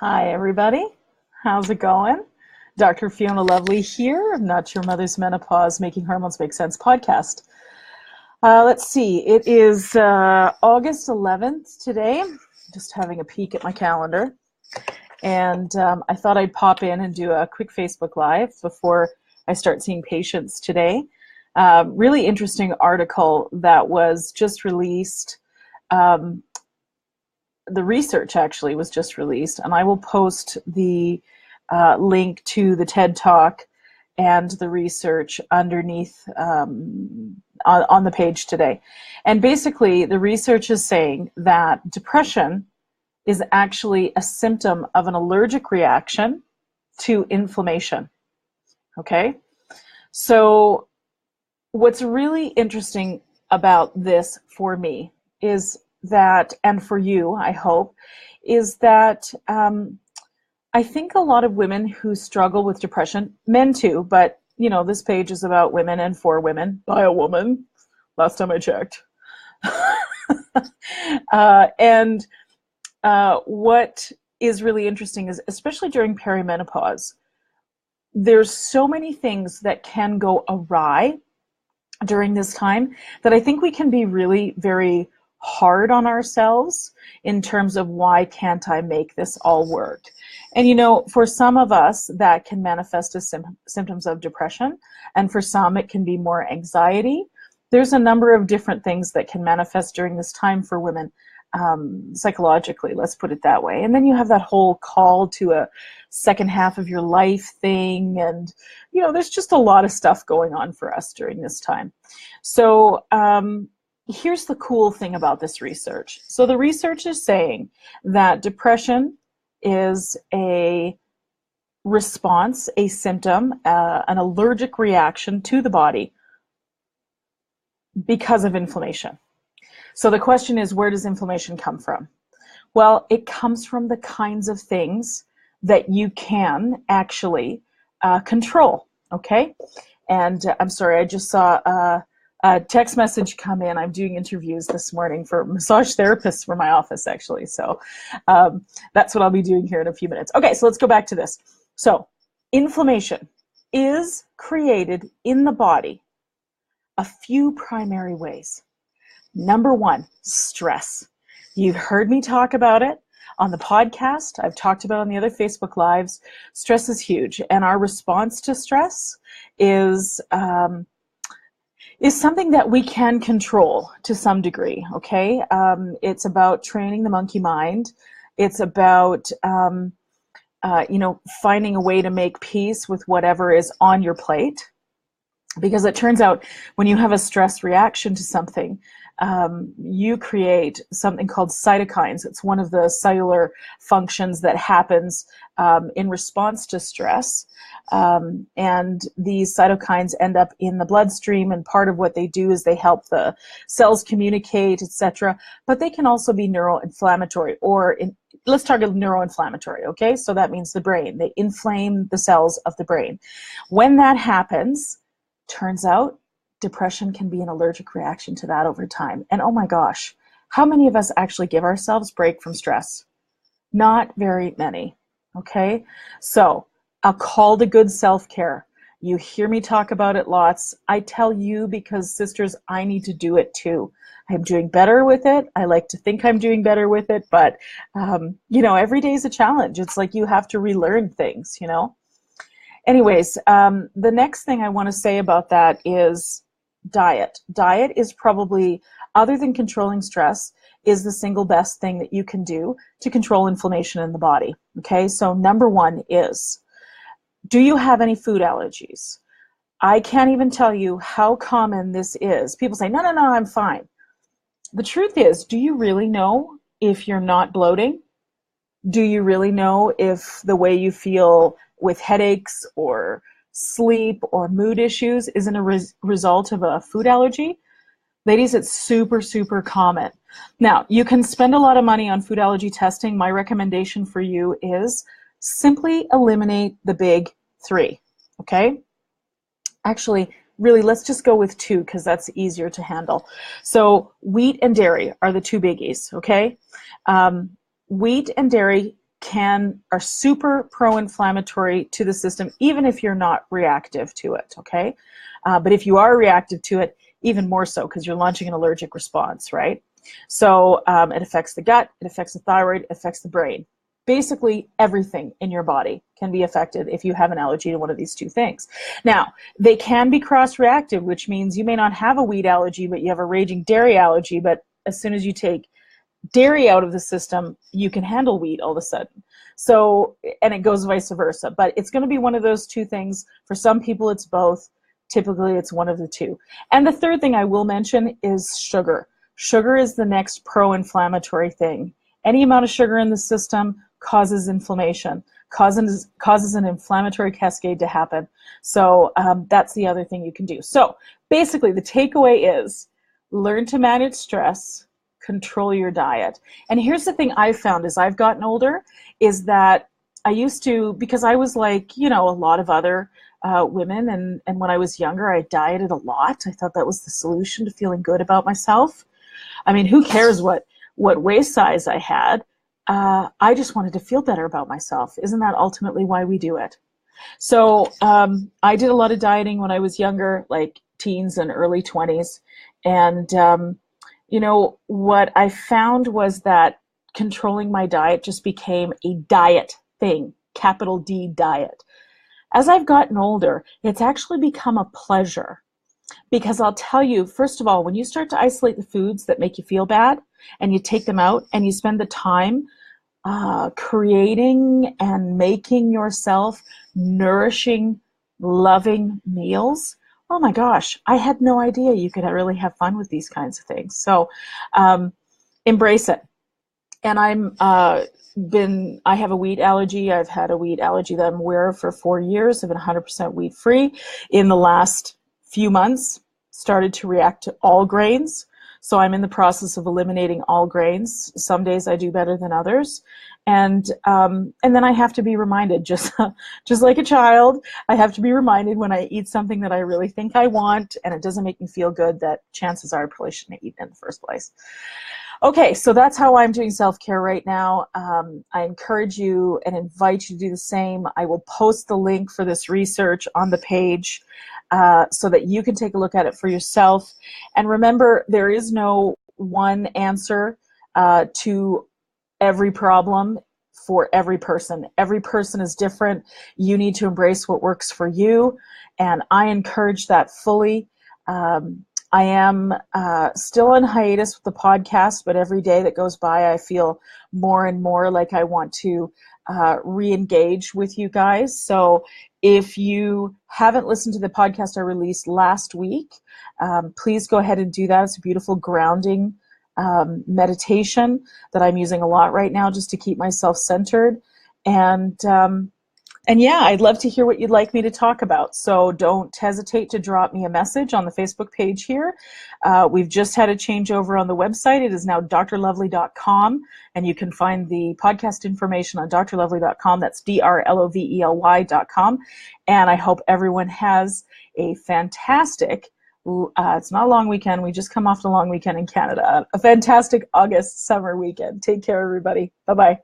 Hi, everybody. How's it going? Dr. Fiona Lovely here of Not Your Mother's Menopause, Making Hormones Make Sense podcast. Let's see. It is August 11th today. Just having a peek at my calendar. And I thought I'd pop in and do a quick Facebook Live before I start seeing patients today. Really interesting article that was just released. The research actually was just released, and I will post the link to the TED Talk and the research underneath on the page today. And basically, the research is saying that depression is actually a symptom of an allergic reaction to inflammation. Okay? So what's really interesting about this for me is that, and for you, I hope, is that I think a lot of women who struggle with depression, men too, but you know, this page is about women and for women by a woman, last time I checked. What is really interesting is, especially during perimenopause, there's so many things that can go awry during this time that I think we can be really very hard on ourselves in terms of why can't I make this all work? And you know, for some of us that can manifest as symptoms of depression, and for some it can be more anxiety. There's a number of different things that can manifest during this time for women psychologically, let's put it that way. And then you have that whole call to a second half of your life thing, and you know, there's just a lot of stuff going on for us during this time. So here's the cool thing about this research. So the research is saying that depression is a response, a symptom, an allergic reaction to the body because of inflammation. So the question is, where does inflammation come from? Well, it comes from the kinds of things that you can actually control, okay? And I'm sorry, I just saw a text message come in. I'm doing interviews this morning for massage therapists for my office, actually. So that's what I'll be doing here in a few minutes. Okay, so let's go back to this. So inflammation is created in the body a few primary ways. Number one, stress. You've heard me talk about it on the podcast. I've talked about it on the other Facebook Lives. Stress is huge, and our response to stress is something that we can control to some degree, okay? It's about training the monkey mind. It's about, you know, finding a way to make peace with whatever is on your plate. Because it turns out when you have a stress reaction to something, you create something called cytokines. It's one of the cellular functions that happens in response to stress. And these cytokines end up in the bloodstream, and part of what they do is they help the cells communicate, etc. But they can also be neuroinflammatory, or let's target neuroinflammatory, okay? So that means the brain. They inflame the cells of the brain. When that happens, turns out depression can be an allergic reaction to that over time. And oh my gosh, how many of us actually give ourselves break from stress? Not very many, okay? So a call to good self-care. You hear me talk about it lots. I tell you because, sisters, I need to do it too. I'm doing better with it. I like to think I'm doing better with it, but you know, every day is a challenge. It's like you have to relearn things, you know? Anyways, the next thing I want to say about that is diet. Diet is probably, other than controlling stress, is the single best thing that you can do to control inflammation in the body. Okay, so number one is, do you have any food allergies? I can't even tell you how common this is. People say, no, no, no, I'm fine. The truth is, do you really know if you're not bloating? Do you really know if the way you feel with headaches or sleep or mood issues isn't a result of a food allergy? Ladies, it's super, super common. Now, you can spend a lot of money on food allergy testing. My recommendation for you is simply eliminate the big three, okay? Actually, really, let's just go with two because that's easier to handle. So wheat and dairy are the two biggies, okay? Wheat and dairy are super pro-inflammatory to the system, even if you're not reactive to it, okay? But if you are reactive to it, even more so, because you're launching an allergic response, right? So it affects the gut, it affects the thyroid, it affects the brain. Basically, everything in your body can be affected if you have an allergy to one of these two things. Now, they can be cross-reactive, which means you may not have a wheat allergy, but you have a raging dairy allergy, but as soon as you take dairy out of the system, you can handle wheat all of a sudden. So, and it goes vice versa, but it's going to be one of those two things. For some people, it's both. Typically, it's one of the two. And the third thing I will mention is sugar. Sugar is the next pro-inflammatory thing. Any amount of sugar in the system causes inflammation, causes an inflammatory cascade to happen. So that's the other thing you can do. So basically, the takeaway is learn to manage stress, control your diet. And here's the thing I've found as I've gotten older is that I used to, because I was like, you know, a lot of other women, and when I was younger, I dieted a lot. I thought that was the solution to feeling good about myself. I mean, who cares what waist size I had? I just wanted to feel better about myself. Isn't that ultimately why we do it? So I did a lot of dieting when I was younger, like teens and early 20s. And you know, what I found was that controlling my diet just became a diet thing, capital D diet. As I've gotten older, it's actually become a pleasure. Because I'll tell you, first of all, when you start to isolate the foods that make you feel bad and you take them out and you spend the time creating and making yourself nourishing, loving meals, oh my gosh, I had no idea you could really have fun with these kinds of things. So embrace it. And I have a wheat allergy. I've had a wheat allergy that I'm aware of for 4 years. I've been 100% wheat free. In the last few months, started to react to all grains. So I'm in the process of eliminating all grains. Some days I do better than others. And then I have to be reminded, just like a child, I have to be reminded when I eat something that I really think I want and it doesn't make me feel good, that chances are I probably shouldn't eat it in the first place. Okay, so that's how I'm doing self-care right now. I encourage you and invite you to do the same. I will post the link for this research on the page so that you can take a look at it for yourself. And remember, there is no one answer to every problem for every person. Every person is different. You need to embrace what works for you, and I encourage that fully. I am still on hiatus with the podcast, but every day that goes by, I feel more and more like I want to re-engage with you guys. So if you haven't listened to the podcast I released last week, please go ahead and do that. It's a beautiful grounding meditation that I'm using a lot right now just to keep myself centered. And yeah, I'd love to hear what you'd like me to talk about. So don't hesitate to drop me a message on the Facebook page here. We've just had a changeover on the website. It is now drlovely.com, and you can find the podcast information on drlovely.com. That's drlovely.com. And I hope everyone has a fantastic, it's not a long weekend. We just come off the long weekend in Canada. A fantastic August summer weekend. Take care, everybody. Bye-bye.